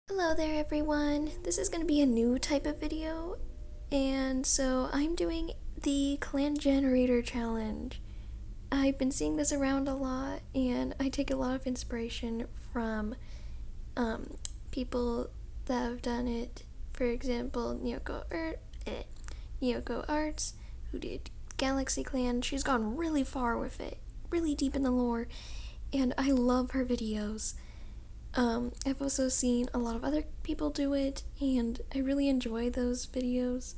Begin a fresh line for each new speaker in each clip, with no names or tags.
Hello there everyone, this is going to be a new type of video, and so I'm doing the clan generator challenge. I've been seeing this around a lot, and I take a lot of inspiration from people that have done it. For example, Nyoko Arts, who did Galaxy Clan. She's gone really far with it, really deep in the lore, and I love her videos. I've also seen a lot of other people do it, and I really enjoy those videos,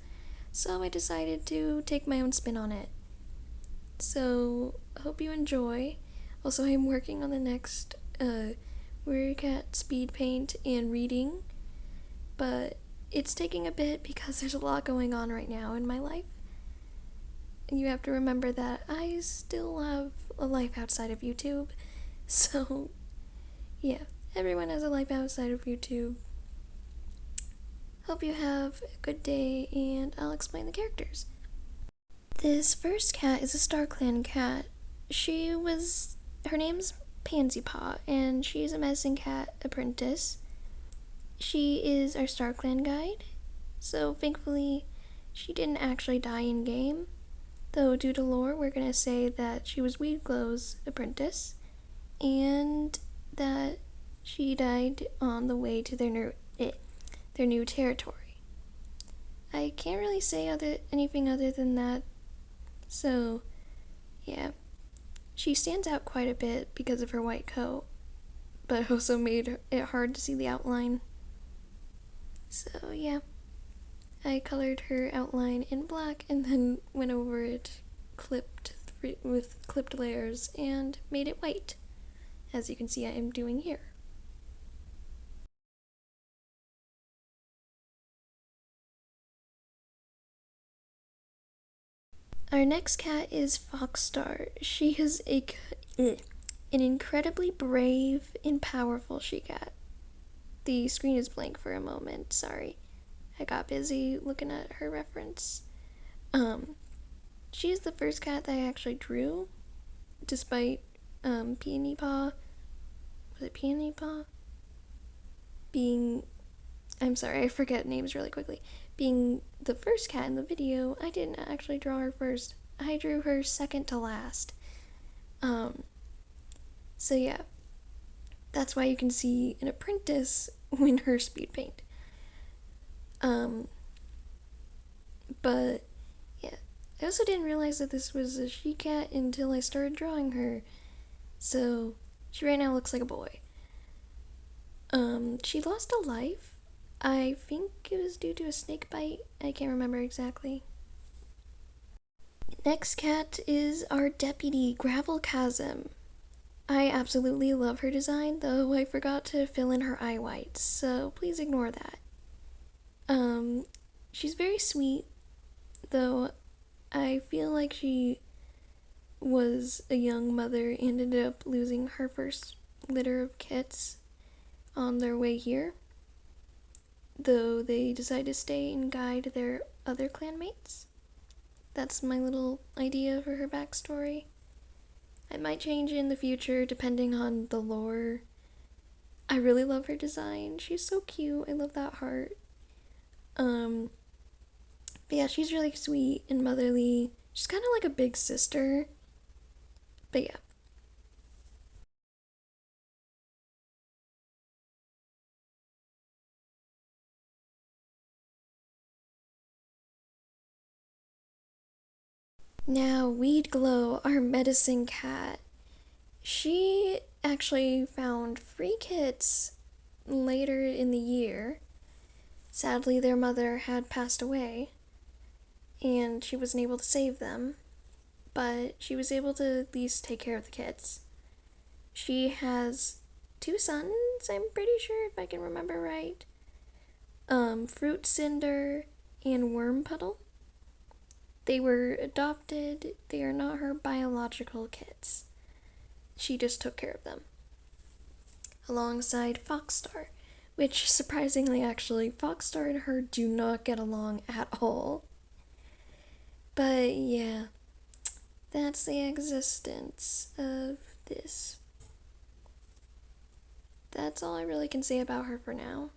so I decided to take my own spin on it. So, I hope you enjoy. Also, I'm working on the next work at speedpaint and reading, but it's taking a bit because there's a lot going on right now in my life. And you have to remember that I still have a life outside of YouTube, so yeah. Everyone has a life outside of YouTube. Hope you have a good day, and I'll explain the characters. This first cat is a StarClan cat. Her name's Pansy Paw, and she's a medicine cat apprentice. She is our StarClan guide, so thankfully she didn't actually die in game. Though due to lore, we're gonna say that she was Weedglow's apprentice, and that she died on the way to their new territory. I can't really say anything other than that. So, yeah. She stands out quite a bit because of her white coat, but also made it hard to see the outline. So, yeah. I colored her outline in black and then went over it with clipped layers and made it white, as you can see I am doing here. Our next cat is Foxstar. She is an incredibly brave and powerful she-cat. The screen is blank for a moment, sorry. I got busy looking at her reference. She is the first cat that I actually drew, despite Peony Paw, was it Peony Paw? I'm sorry, I forget names really quickly. Being the first cat in the video, I didn't actually draw her first. I drew her second to last. So yeah, that's why you can see an apprentice win her speed paint. But yeah, I also didn't realize that this was a she-cat until I started drawing her. So she right now looks like a boy. She lost a life. I think it was due to a snake bite. I can't remember exactly. Next cat is our deputy, Gravel Chasm. I absolutely love her design, though I forgot to fill in her eye whites, so please ignore that. She's very sweet, though I feel like she was a young mother and ended up losing her first litter of kits on their way here, though they decide to stay and guide their other clanmates. That's my little idea for her backstory. It might change in the future depending on the lore. I really love her design. She's so cute. I love that heart. But yeah, she's really sweet and motherly. She's kind of like a big sister. But yeah. Now, Weedglow, our medicine cat. She actually found free kits later in the year. Sadly, their mother had passed away, and she wasn't able to save them, but she was able to at least take care of the kids. She has two sons, I'm pretty sure, if I can remember right. Fruit Cinder and Worm Puddle. They were adopted. They are not her biological kids. She just took care of them. Alongside Foxstar, which surprisingly actually, Foxstar and her do not get along at all. But yeah, that's the existence of this. That's all I really can say about her for now.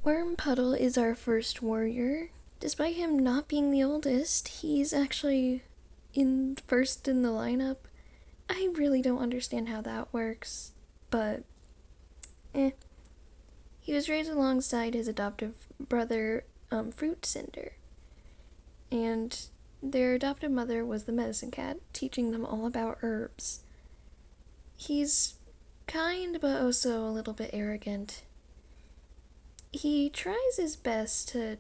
Worm Puddle is our first warrior. Despite him not being the oldest, he's actually first in the lineup. I really don't understand how that works, but He was raised alongside his adoptive brother, Fruit Cinder, and their adoptive mother was the medicine cat, teaching them all about herbs. He's kind, but also a little bit arrogant. He tries his best to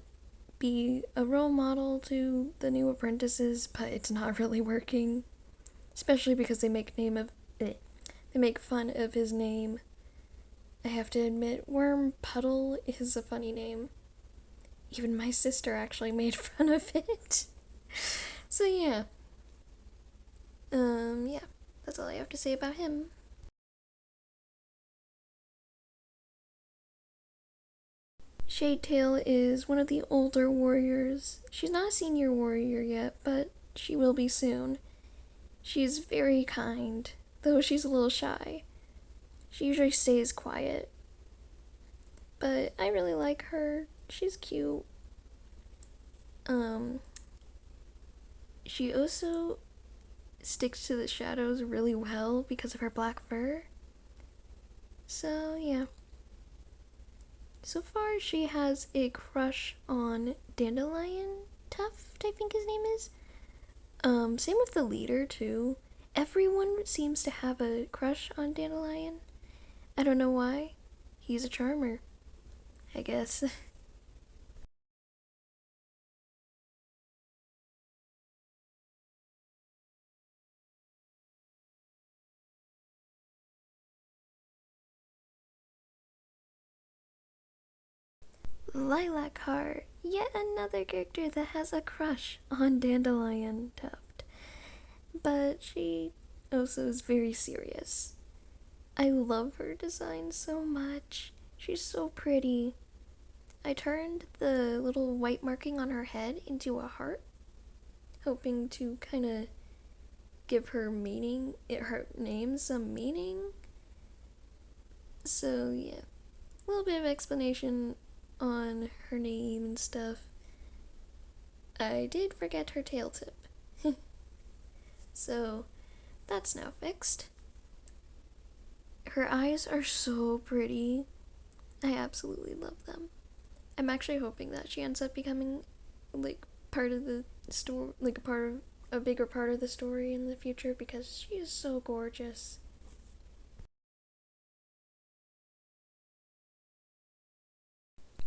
be a role model to the new apprentices, but it's not really working. Especially because they make fun of his name. I have to admit, Worm Puddle is a funny name. Even my sister actually made fun of it. So yeah. Yeah, that's all I have to say about him. Shadetail is one of the older warriors. She's not a senior warrior yet, but she will be soon. She's very kind, though she's a little shy. She usually stays quiet. But I really like her. She's cute. She also sticks to the shadows really well because of her black fur. So, yeah. So far, she has a crush on Dandelion Tuft, I think his name is. Same with the leader, too. Everyone seems to have a crush on Dandelion. I don't know why. He's a charmer, I guess. Lilac Heart, yet another character that has a crush on Dandelion Tuft. But she also is very serious. I love her design so much. She's so pretty. I turned the little white marking on her head into a heart, hoping to kind of give her name some meaning. So yeah, a little bit of explanation on her name and stuff. I did forget her tail tip. So that's now fixed. Her eyes are so pretty. I absolutely love them. I'm actually hoping that she ends up becoming like part of the story, like a bigger part of the story in the future because she is so gorgeous.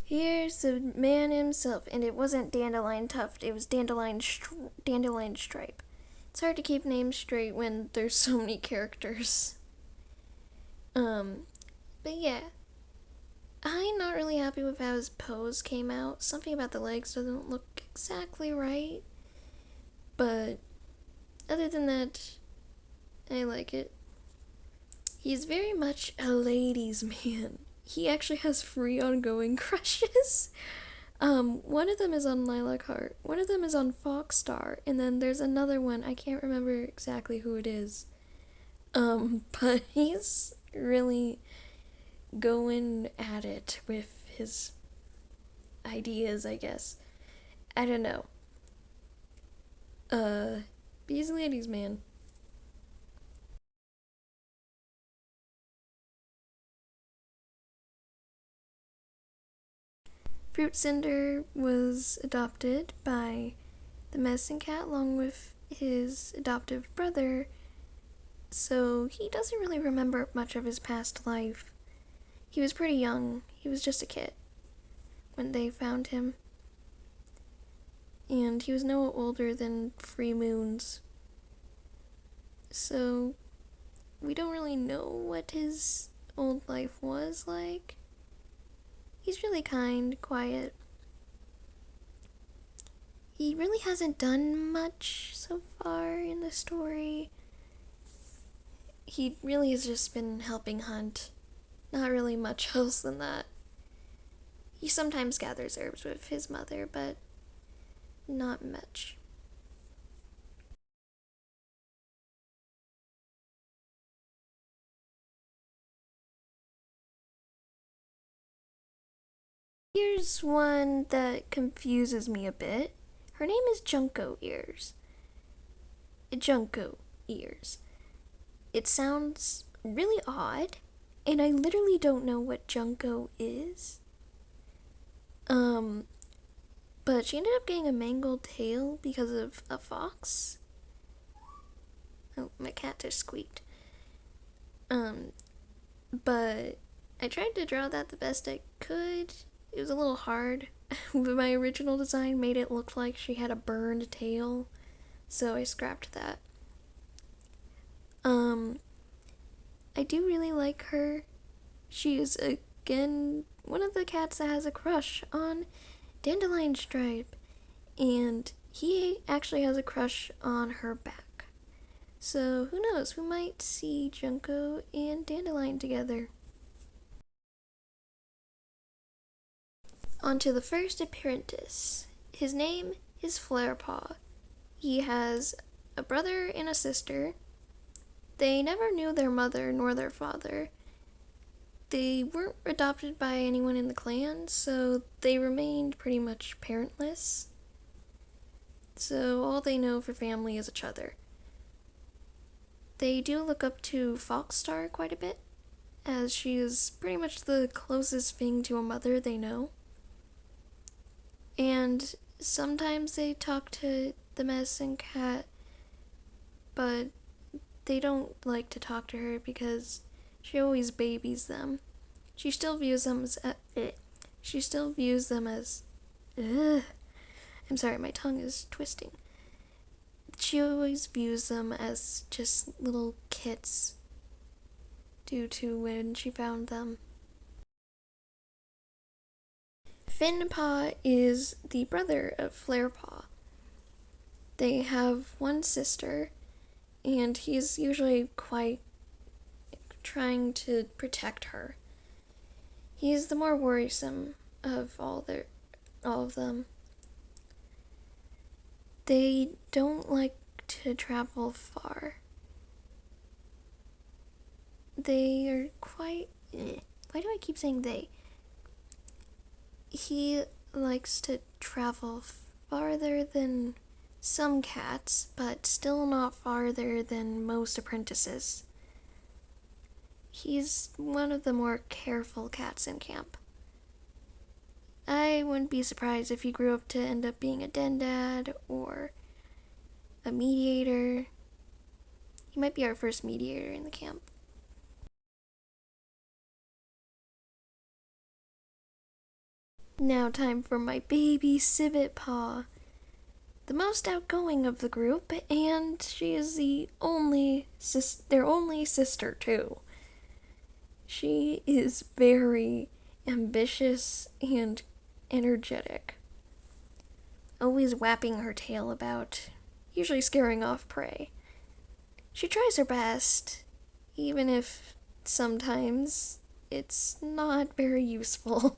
Here's the man himself, and it wasn't Dandelion Tuft, it was Dandelion Stripe. It's hard to keep names straight when there's so many characters. But yeah, I'm not really happy with how his pose came out. Something about the legs doesn't look exactly right. But other than that, I like it. He's very much a ladies' man. He actually has free ongoing crushes. One of them is on Lilac Heart, one of them is on Foxstar, and then there's another one, I can't remember exactly who it is. But he's really going at it with his ideas, I guess. I don't know. He's a ladies' man. Fruit Cinder was adopted by the medicine cat along with his adoptive brother, so he doesn't really remember much of his past life. He was pretty young, he was just a kid when they found him, and he was no older than 3 moons, so we don't really know what his old life was like. He's really kind, quiet. He really hasn't done much so far in the story. He really has just been helping hunt. Not really much else than that. He sometimes gathers herbs with his mother, but not much. Here's one that confuses me a bit. Her name is Junko Ears. Junko Ears. It sounds really odd, and I literally don't know what Junko is. But she ended up getting a mangled tail because of a fox. Oh, my cat just squeaked. But I tried to draw that the best I could. It was a little hard. My original design made it look like she had a burned tail, so I scrapped that. I do really like her. She is, again, one of the cats that has a crush on Dandelion Stripe, and he actually has a crush on her back. So who knows, we might see Junko and Dandelion together. On to the first apprentice. His name is Flarepaw. He has a brother and a sister. They never knew their mother nor their father. They weren't adopted by anyone in the clan, so they remained pretty much parentless. So all they know for family is each other. They do look up to Foxstar quite a bit, as she is pretty much the closest thing to a mother they know. And sometimes they talk to the medicine cat, but they don't like to talk to her because she always babies them. She still views them as I'm sorry, my tongue is twisting. She always views them as just little kits due to when she found them. Finpaw is the brother of Flarepaw. They have one sister, and he's usually quite trying to protect her. He's the more worrisome of all of them. They don't like to travel far. They are quite... Why do I keep saying they? He likes to travel farther than some cats, but still not farther than most apprentices. He's one of the more careful cats in camp. I wouldn't be surprised if he grew up to end up being a den dad or a mediator. He might be our first mediator in the camp. Now time for my baby Civet Paw, the most outgoing of the group, and she is their only sister too. She is very ambitious and energetic, always whapping her tail about, usually scaring off prey. She tries her best, even if sometimes it's not very useful.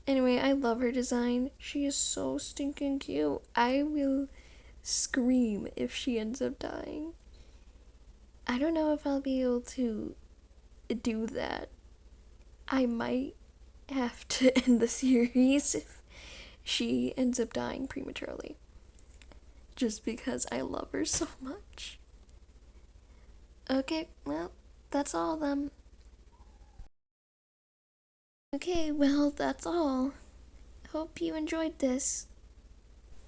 Anyway, I love her design. She is so stinking cute. I will scream if she ends up dying. I don't know if I'll be able to do that. I might have to end the series if she ends up dying prematurely. Just because I love her so much. Okay, well, that's all of them. Okay, well, that's all. Hope you enjoyed this.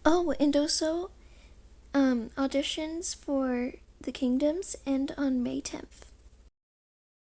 Oh, and also, auditions for the Kingdoms end on May 10th.